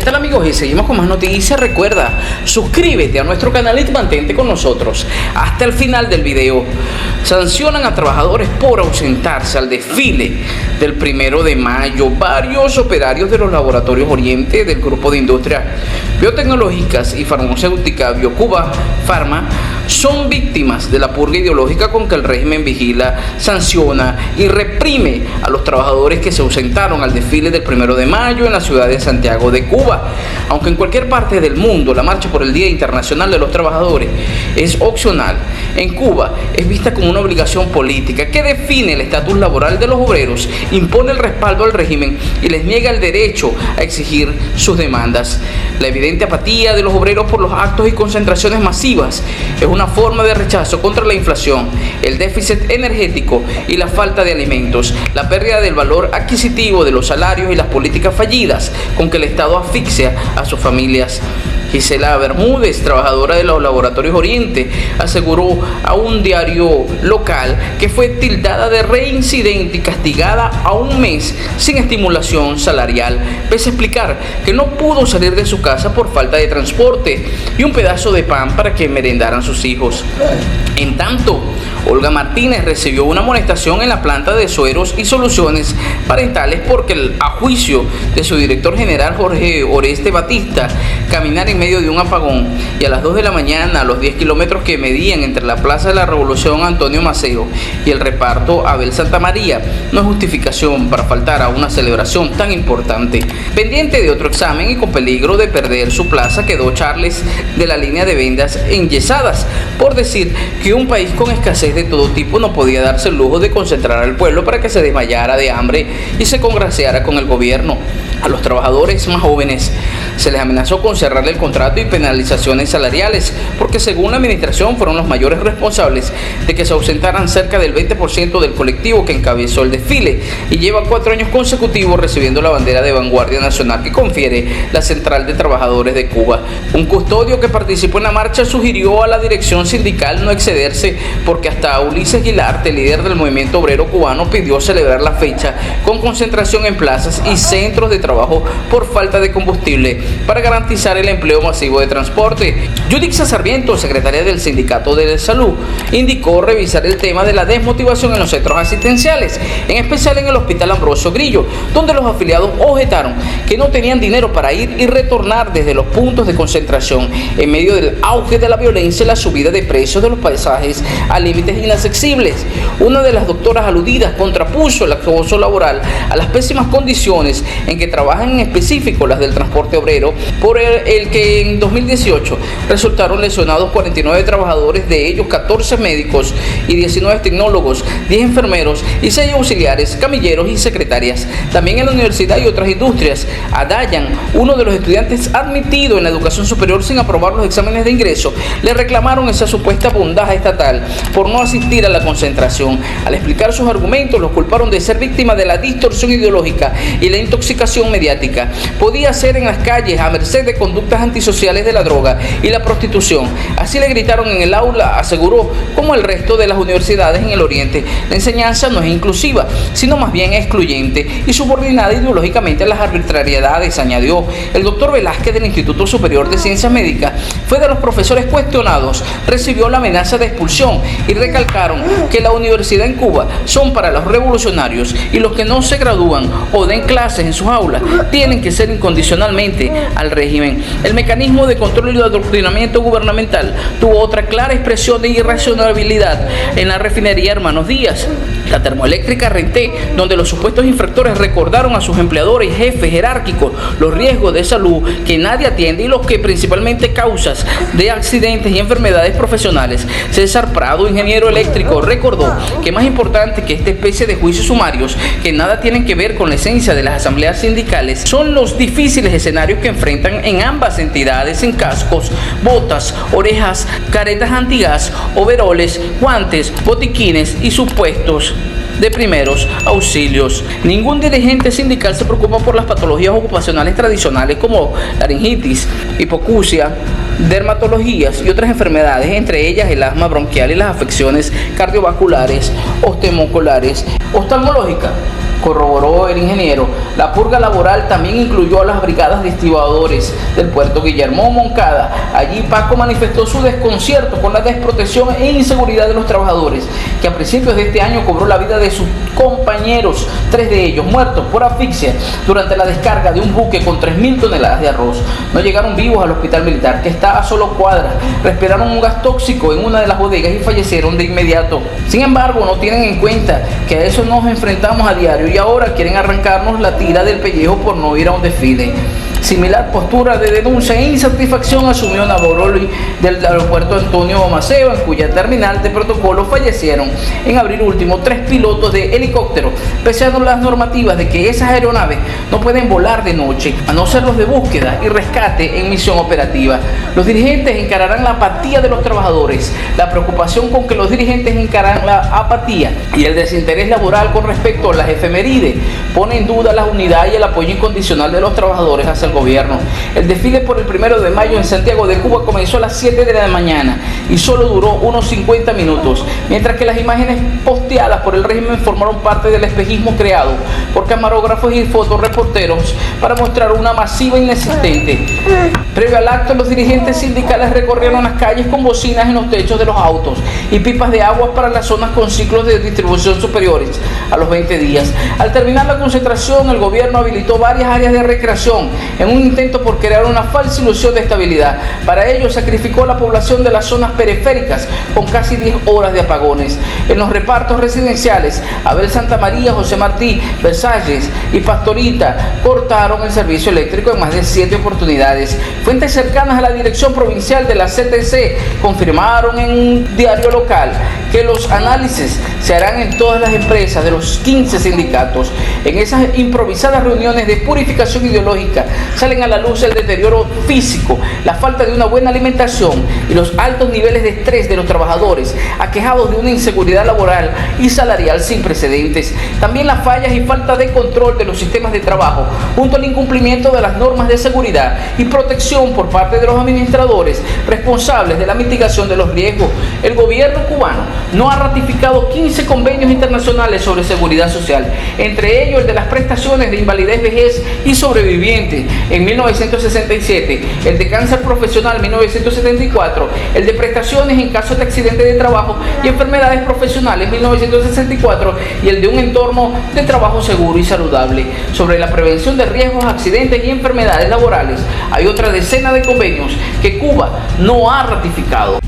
¿Qué tal, amigos? Y seguimos con más noticias. Recuerda, suscríbete a nuestro canal y mantente con nosotros hasta el final del video. Sancionan a trabajadores por ausentarse al desfile del 1 de mayo. Varios operarios de los laboratorios Oriente del Grupo de Industria Biotecnológicas y Farmacéutica Biocuba Pharma son víctimas de la purga ideológica con que el régimen vigila, sanciona y reprime a los trabajadores que se ausentaron al desfile del 1 de mayo en la ciudad de Santiago de Cuba. Aunque en cualquier parte del mundo la marcha por el Día Internacional de los Trabajadores es opcional, en Cuba es vista como una obligación política que define el estatus laboral de los obreros, impone el respaldo al régimen y les niega el derecho a exigir sus demandas. La evidente apatía de los obreros por los actos y concentraciones masivas es una forma de rechazo contra la inflación, el déficit energético y la falta de alimentos, la pérdida del valor adquisitivo de los salarios y las políticas fallidas con que el Estado asfixia a sus familias. Gisela Bermúdez, trabajadora de los laboratorios Oriente, aseguró a un diario local que fue tildada de reincidente y castigada a un mes sin estimulación salarial, pese a explicar que no pudo salir de su casa por falta de transporte y un pedazo de pan para que merendaran sus hijos. En tanto, Olga Martínez recibió una amonestación en la planta de sueros y soluciones parentales porque, a juicio de su director general Jorge Oreste Batista, caminar en medio de un apagón y a las 2 de la mañana a los 10 kilómetros que medían entre la Plaza de la Revolución Antonio Maceo y el reparto Abel Santa María no es justificación para faltar a una celebración tan importante. Pendiente de otro examen y con peligro de perder su plaza quedó Charles de la línea de vendas enyesadas por decir que un país con escasez de todo tipo no podía darse el lujo de concentrar al pueblo para que se desmayara de hambre y se congraciara con el gobierno. A los trabajadores más jóvenes se les amenazó con cerrarle el contrato y penalizaciones salariales, porque según la administración fueron los mayores responsables de que se ausentaran cerca del 20% del colectivo que encabezó el desfile y lleva 4 años consecutivos recibiendo la bandera de vanguardia nacional que confiere la Central de Trabajadores de Cuba. Un custodio que participó en la marcha sugirió a la dirección sindical no excederse, porque hasta Ulises Guilarte, líder del movimiento obrero cubano, pidió celebrar la fecha con concentración en plazas y centros de trabajo por falta de combustible para garantizar el empleo masivo de transporte. Yudixa Sarmiento, secretaria del Sindicato de Salud, indicó revisar el tema de la desmotivación en los centros asistenciales, en especial en el Hospital Ambrosio Grillo, donde los afiliados objetaron que no tenían dinero para ir y retornar desde los puntos de concentración en medio del auge de la violencia y la subida de precios de los pasajes a límites inaccesibles. Una de las doctoras aludidas contrapuso el acoso laboral a las pésimas condiciones en que trabajan, en específico las del transporte obrero, por el que en 2018 resultaron lesionados 49 trabajadores, de ellos 14 médicos y 19 tecnólogos, 10 enfermeros y 6 auxiliares, camilleros y secretarias. También en la universidad y otras industrias. A Dayan, uno de los estudiantes admitido en la educación superior sin aprobar los exámenes de ingreso, le reclamaron esa supuesta bondad estatal por no asistir a la concentración. Al explicar sus argumentos, los culparon de ser víctima de la distorsión ideológica y la intoxicación mediática. Podía ser en las calles a merced de conductas antisociales de la droga y la prostitución. Así le gritaron en el aula, aseguró, como el resto de las universidades en el Oriente. La enseñanza no es inclusiva, sino más bien excluyente y subordinada ideológicamente a las arbitrariedades, añadió. El doctor Velázquez del Instituto Superior de Ciencias Médicas fue de los profesores cuestionados, recibió la amenaza de expulsión y recalcaron que la universidad en Cuba son para los revolucionarios y los que no se gradúan o den clases en sus aulas tienen que ser incondicionalmente al régimen. El mecanismo de control y adoctrinamiento gubernamental tuvo otra clara expresión de irracionalidad en la refinería Hermanos Díaz, la termoeléctrica Renté, donde los supuestos infractores recordaron a sus empleadores y jefes jerárquicos los riesgos de salud que nadie atiende y los que principalmente causas de accidentes y enfermedades profesionales. César Prado, ingeniero eléctrico, recordó que más importante que esta especie de juicios sumarios que nada tienen que ver con la esencia de las asambleas sindicales son los difíciles escenarios que enfrentan en ambas entidades en cascos, botas, orejas, caretas antigas, overoles, guantes, botiquines y supuestos de primeros auxilios. Ningún dirigente sindical se preocupa por las patologías ocupacionales tradicionales como laringitis, hipoacusia, dermatologías y otras enfermedades, entre ellas el asma bronquial y las afecciones cardiovasculares, osteomoculares, oftalmológicas corroboró el ingeniero. La purga laboral también incluyó a las brigadas de estibadores del puerto Guillermo Moncada. Allí Paco manifestó su desconcierto con la desprotección e inseguridad de los trabajadores, que a principios de este año cobró la vida de sus compañeros, 3 de ellos muertos por asfixia durante la descarga de un buque con 3.000 toneladas de arroz. No llegaron vivos al hospital militar, que está a solo cuadras, respiraron un gas tóxico en una de las bodegas y fallecieron de inmediato. Sin embargo, no tienen en cuenta que a eso nos enfrentamos a diario y ahora quieren arrancarnos la tira del pellejo por no ir a un desfile. Similar postura de denuncia e insatisfacción asumió Navaroli del aeropuerto Antonio Maceo, en cuya terminal de protocolo fallecieron en abril último 3 pilotos de helicóptero, pese a las normativas de que esas aeronaves no pueden volar de noche, a no ser los de búsqueda y rescate en misión operativa. Los dirigentes encararán la apatía de los trabajadores. La preocupación con que los dirigentes encaran la apatía y el desinterés laboral con respecto a las efemérides pone en duda la unidad y el apoyo incondicional de los trabajadores hacia el gobierno. El desfile por el 1 de mayo en Santiago de Cuba comenzó a las 7 de la mañana y solo duró unos 50 minutos, mientras que las imágenes posteadas por el régimen formaron parte del espejismo creado por camarógrafos y fotoreporteros para mostrar una masiva inexistente. Previo al acto, los dirigentes sindicales recorrieron las calles con bocinas en los techos de los autos y pipas de agua para las zonas con ciclos de distribución superiores a los 20 días. Al terminar la concentración, el gobierno habilitó varias áreas de recreación en un intento por crear una falsa ilusión de estabilidad. Para ello, sacrificó a la población de las zonas periféricas con casi 10 horas de apagones. En los repartos residenciales, Abel Santa María, José Martí, Versalles y Pastorita cortaron el servicio eléctrico en más de 7 oportunidades. Fuentes cercanas a la dirección provincial de la CTC confirmaron en un diario local que los análisis se harán en todas las empresas de los 15 sindicatos. En esas improvisadas reuniones de purificación ideológica salen a la luz el deterioro físico, la falta de una buena alimentación y los altos niveles de estrés de los trabajadores, aquejados de una inseguridad laboral y salarial sin precedentes. También las fallas y falta de control de los sistemas de trabajo, junto al incumplimiento de las normas de seguridad y protección por parte de los administradores responsables de la mitigación de los riesgos. El gobierno cubano no ha ratificado 15 convenios internacionales sobre seguridad social, entre ellos el de las prestaciones de invalidez, vejez y sobrevivientes en 1967, el de cáncer profesional en 1974, el de prestaciones en caso de accidente de trabajo y enfermedades profesionales en 1964 y el de un entorno de trabajo seguro y saludable. Sobre la prevención de riesgos, accidentes y enfermedades laborales, hay otra decena de convenios que Cuba no ha ratificado.